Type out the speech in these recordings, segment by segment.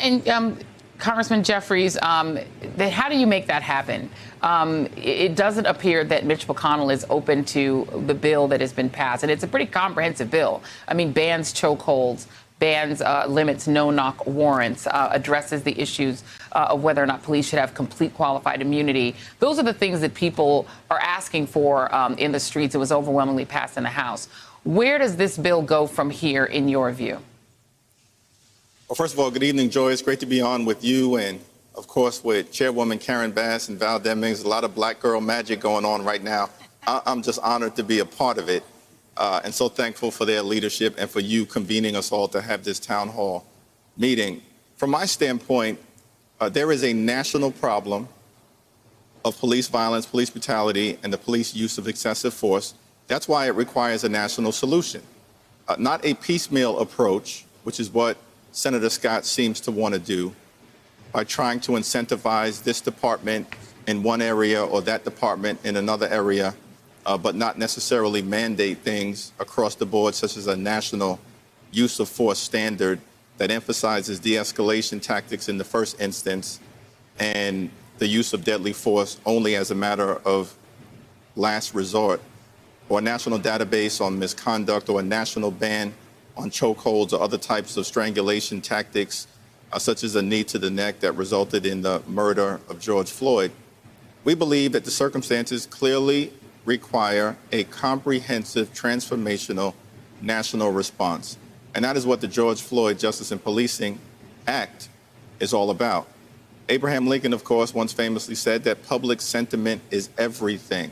And Congressman Jeffries, how do you make that happen? It doesn't appear that Mitch McConnell is open to the bill that has been passed, and it's a pretty comprehensive bill. I mean, bans chokeholds, bans, limits no-knock warrants, addresses the issues of whether or not police should have complete qualified immunity. Those are the things that people are asking for in the streets. It was overwhelmingly passed in the House. Where does this bill go from here, in your view? Well, first of all, good evening, Joy. It's great to be on with you and, of course, with Chairwoman Karen Bass and Val Demings. A lot of black girl magic going on right now. I'm just honored to be a part of it and so thankful for their leadership and for you convening us all to have this town hall meeting. From my standpoint, there is a national problem of police violence, police brutality, and the police use of excessive force. That's why it requires a national solution, not a piecemeal approach, which is what Senator Scott seems to want to do by trying to incentivize this department in one area or that department in another area, but not necessarily mandate things across the board, such as a national use of force standard that emphasizes de-escalation tactics in the first instance and the use of deadly force only as a matter of last resort, or a national database on misconduct, or a national ban on chokeholds or other types of strangulation tactics, such as a knee to the neck that resulted in the murder of George Floyd. We believe that the circumstances clearly require a comprehensive, transformational national response. And that is what the George Floyd Justice and Policing Act is all about. Abraham Lincoln, of course, once famously said that public sentiment is everything.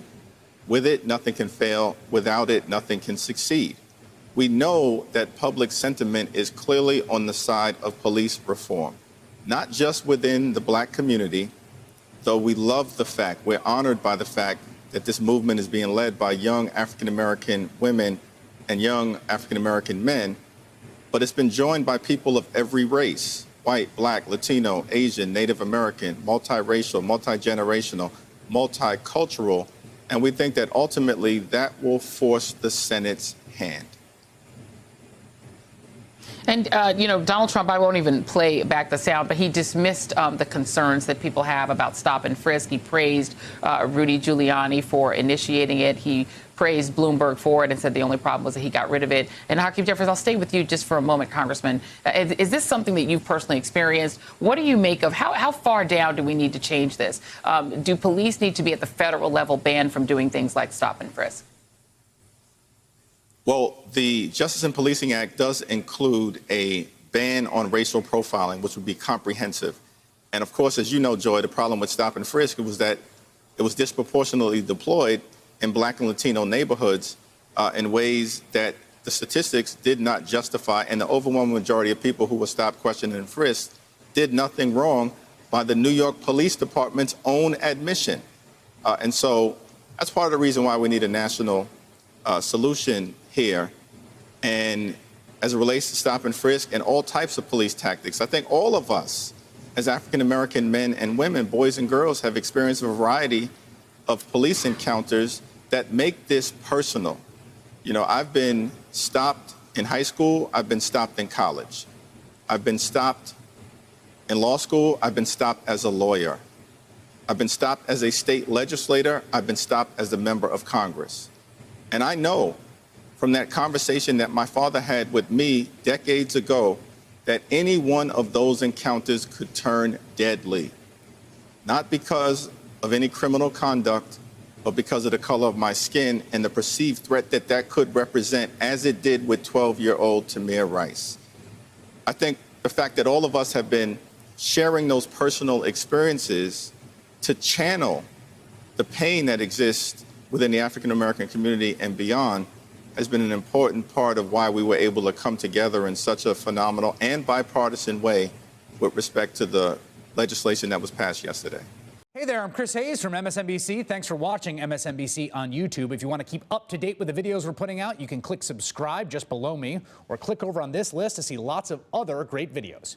With it, nothing can fail. Without it, nothing can succeed. We know that public sentiment is clearly on the side of police reform, not just within the black community, though we love the fact, we're honored by the fact that this movement is being led by young African-American women and young African-American men, but it's been joined by people of every race: white, black, Latino, Asian, Native American, multiracial, multi-generational, multicultural, and we think that ultimately that will force the Senate's hand. And, Donald Trump, I won't even play back the sound, but he dismissed the concerns that people have about stop and frisk. He praised Rudy Giuliani for initiating it. He praised Bloomberg for it and said the only problem was that he got rid of it. And Hakeem Jeffries, I'll stay with you just for a moment, Congressman. Is this something that you've personally experienced? What do you make of how far down do we need to change this? Do police need to be at the federal level banned from doing things like stop and frisk? Well, the Justice and Policing Act does include a ban on racial profiling, which would be comprehensive. And of course, as you know, Joy, the problem with stop and frisk was that it was disproportionately deployed in black and Latino neighborhoods in ways that the statistics did not justify. And the overwhelming majority of people who were stopped, questioned, and frisked did nothing wrong by the New York Police Department's own admission. And so that's part of the reason why we need a national solution here. And as it relates to stop and frisk and all types of police tactics, I think all of us as African-American men and women, boys and girls, have experienced a variety of police encounters that make this personal. You know, I've been stopped in high school. I've been stopped in college. I've been stopped in law school. I've been stopped as a lawyer. I've been stopped as a state legislator. I've been stopped as a member of Congress. And I know from that conversation that my father had with me decades ago that any one of those encounters could turn deadly, not because of any criminal conduct, but because of the color of my skin and the perceived threat that that could represent, as it did with 12-year-old Tamir Rice. I think the fact that all of us have been sharing those personal experiences to channel the pain that exists within the African-American community and beyond has been an important part of why we were able to come together in such a phenomenal and bipartisan way with respect to the legislation that was passed yesterday. Hey there, I'm Chris Hayes from MSNBC. Thanks for watching MSNBC on YouTube. If you want to keep up to date with the videos we're putting out, you can click subscribe just below me or click over on this list to see lots of other great videos.